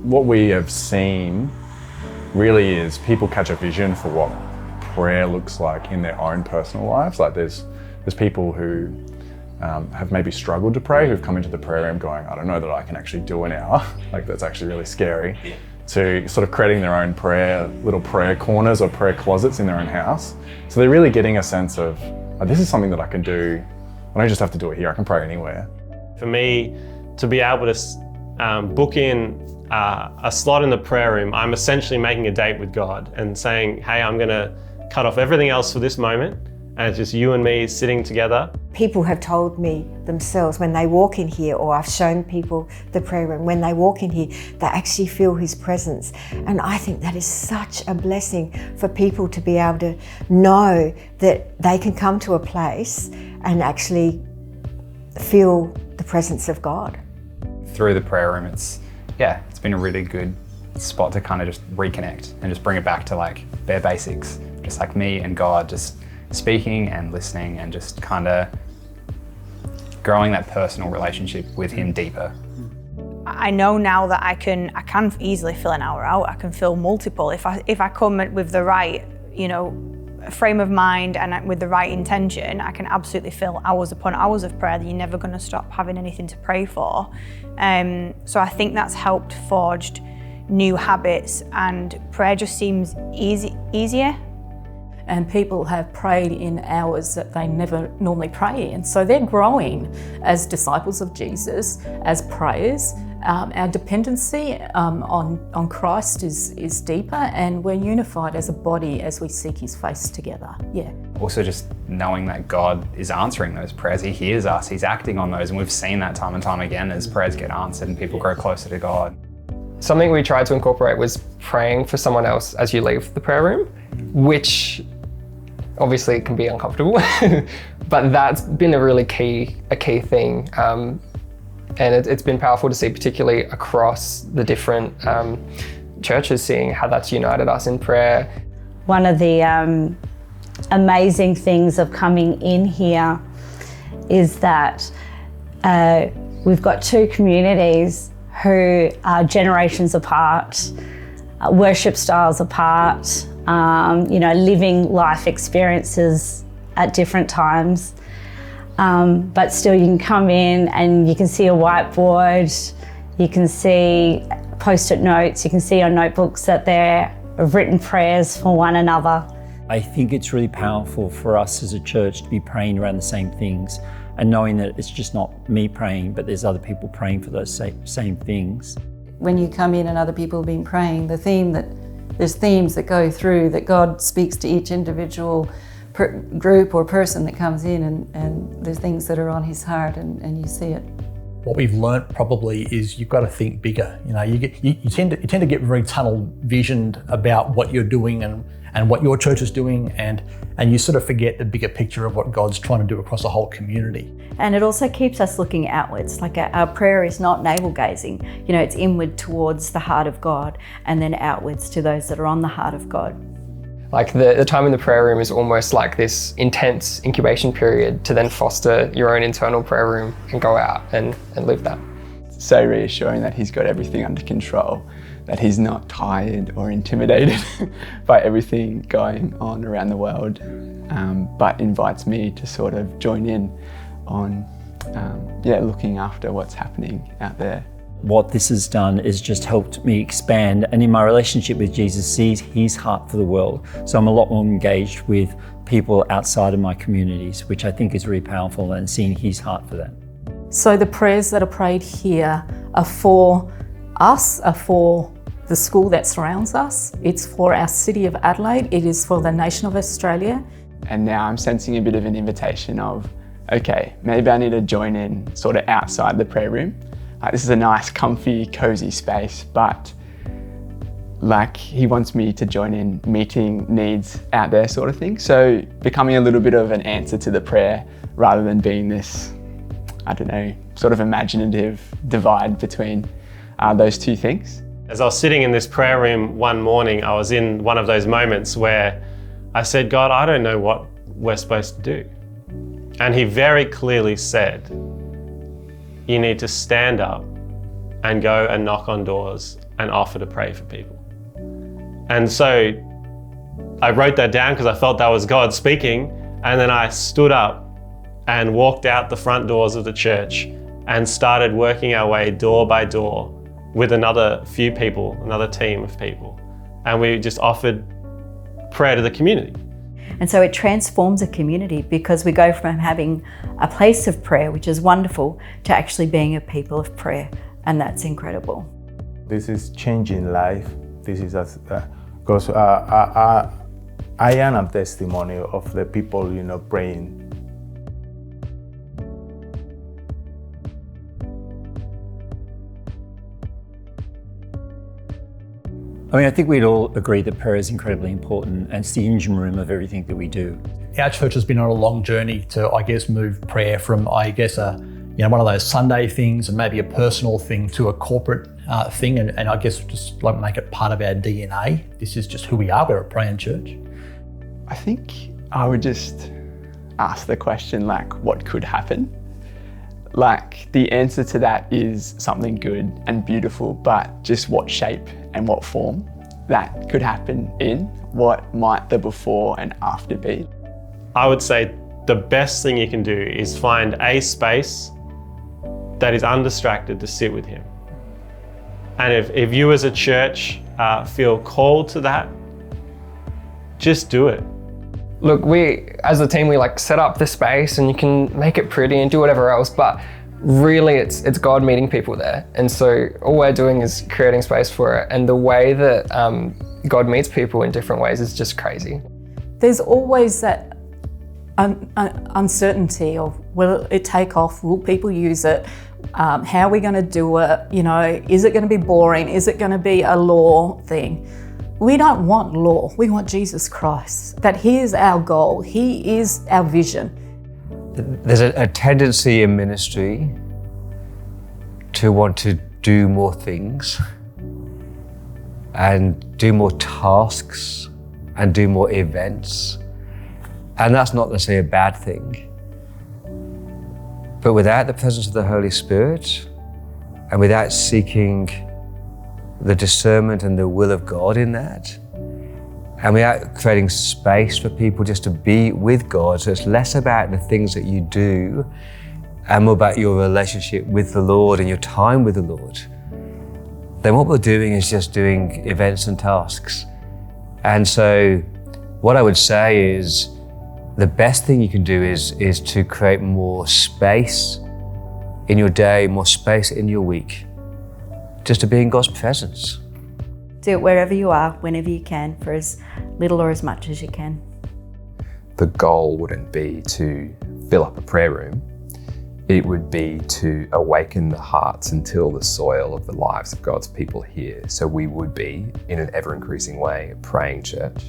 What we have seen really is people catch a vision for what prayer looks like in their own personal lives. Like there's people who have maybe struggled to pray, who've come into the prayer room going, I don't know that I can actually do an hour. Like that's actually really scary. To sort of creating their own little prayer corners or prayer closets in their own house. So they're really getting a sense of, oh, this is something that I can do. I don't just have to do it here, I can pray anywhere. For me, to be able to book in a slot in the prayer room, I'm essentially making a date with God and saying, hey, I'm gonna cut off everything else for this moment, and it's just you and me sitting together. People have told me themselves when they walk in here, or I've shown people the prayer room, when they walk in here, they actually feel His presence. And I think that is such a blessing for people to be able to know that they can come to a place and actually feel the presence of God. Through the prayer room, it's been a really good spot to kind of just reconnect and just bring it back to like bare basics, just like me and God just speaking and listening and just kind of growing that personal relationship with Him deeper. I know now that I can easily fill an hour out. I can fill multiple if I come with the right, frame of mind and with the right intention. I can absolutely fill hours upon hours of prayer that you're never going to stop having anything to pray for. So I think that's helped forged new habits, and prayer just seems easier. And people have prayed in hours that they never normally pray in. So they're growing as disciples of Jesus, as prayers. Our dependency on Christ is deeper, and we're unified as a body as we seek His face together. Yeah. Also just knowing that God is answering those prayers. He hears us, He's acting on those, and we've seen that time and time again as prayers get answered and people grow closer to God. Something we tried to incorporate was praying for someone else as you leave the prayer room, which obviously can be uncomfortable, but that's been a key thing. And it's been powerful to see, particularly across the different churches, seeing how that's united us in prayer. One of the amazing things of coming in here is that we've got two communities who are generations apart, worship styles apart, living life experiences at different times. But still you can come in and you can see a whiteboard, you can see post-it notes, you can see on notebooks that there are written prayers for one another. I think it's really powerful for us as a church to be praying around the same things and knowing that it's just not me praying, but there's other people praying for those same things. When you come in and other people have been praying, there's themes that go through, that God speaks to each individual group or person that comes in, and there's things that are on His heart, and you see it. What we've learnt probably is you've got to think bigger. You tend to get very tunnel visioned about what you're doing and what your church is doing, and you sort of forget the bigger picture of what God's trying to do across the whole community. And it also keeps us looking outwards. Like our prayer is not navel gazing. It's inward towards the heart of God, and then outwards to those that are on the heart of God. Like the time in the prayer room is almost like this intense incubation period to then foster your own internal prayer room and go out and live that. So reassuring that He's got everything under control, that He's not tired or intimidated by everything going on around the world, but invites me to sort of join in on looking after what's happening out there. What this has done is just helped me expand, and in my relationship with Jesus, see His heart for the world. So I'm a lot more engaged with people outside of my communities, which I think is really powerful, and seeing His heart for that. So the prayers that are prayed here are for us, are for the school that surrounds us. It's for our city of Adelaide. It is for the nation of Australia. And now I'm sensing a bit of an invitation of, okay, maybe I need to join in sort of outside the prayer room. This is a nice, comfy, cozy space, but He wants me to join in meeting needs out there sort of thing. So becoming a little bit of an answer to the prayer rather than being this, sort of imaginative divide between those two things. As I was sitting in this prayer room one morning, I was in one of those moments where I said, God, I don't know what we're supposed to do. And He very clearly said, you need to stand up and go and knock on doors and offer to pray for people. And so I wrote that down because I felt that was God speaking, and then I stood up and walked out the front doors of the church and started working our way door by door with another few people, another team of people. And we just offered prayer to the community. And so it transforms a community because we go from having a place of prayer, which is wonderful, to actually being a people of prayer. And that's incredible. This is changing life. This is because I am a testimony of the people, praying. I mean, I think we'd all agree that prayer is incredibly important, and it's the engine room of everything that we do. Our church has been on a long journey to, move prayer from, one of those Sunday things and maybe a personal thing to a corporate thing, and I guess just like make it part of our DNA. This is just who we are. We're a praying church. I think I would just ask the question, what could happen? The answer to that is something good and beautiful, but just what shape and what form that could happen in, what might the before and after be? I would say the best thing you can do is find a space that is undistracted to sit with Him. And if you as a church feel called to that, just do it. Look, as a team, we set up the space, and you can make it pretty and do whatever else, but really it's God meeting people there. And so all we're doing is creating space for it. And the way that God meets people in different ways is just crazy. There's always that uncertainty of, will it take off? Will people use it? How are we going to do it? Is it going to be boring? Is it going to be a law thing? We don't want law. We want Jesus Christ. That He is our goal. He is our vision. There's a tendency in ministry to want to do more things and do more tasks and do more events. And that's not necessarily a bad thing. But without the presence of the Holy Spirit and without seeking the discernment and the will of God in that, and without creating space for people just to be with God, so it's less about the things that you do and more about your relationship with the Lord and your time with the Lord, then what we're doing is just doing events and tasks. And so what I would say is the best thing you can do is to create more space in your day, more space in your week, just to be in God's presence. Do it wherever you are, whenever you can, for as little or as much as you can. The goal wouldn't be to fill up a prayer room. It would be to awaken the hearts and till the soil of the lives of God's people here. So we would be, in an ever-increasing way, a praying church.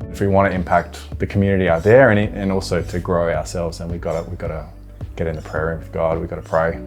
If we want to impact the community out there and also to grow ourselves, then we've got to get in the prayer room with God. We've got to pray.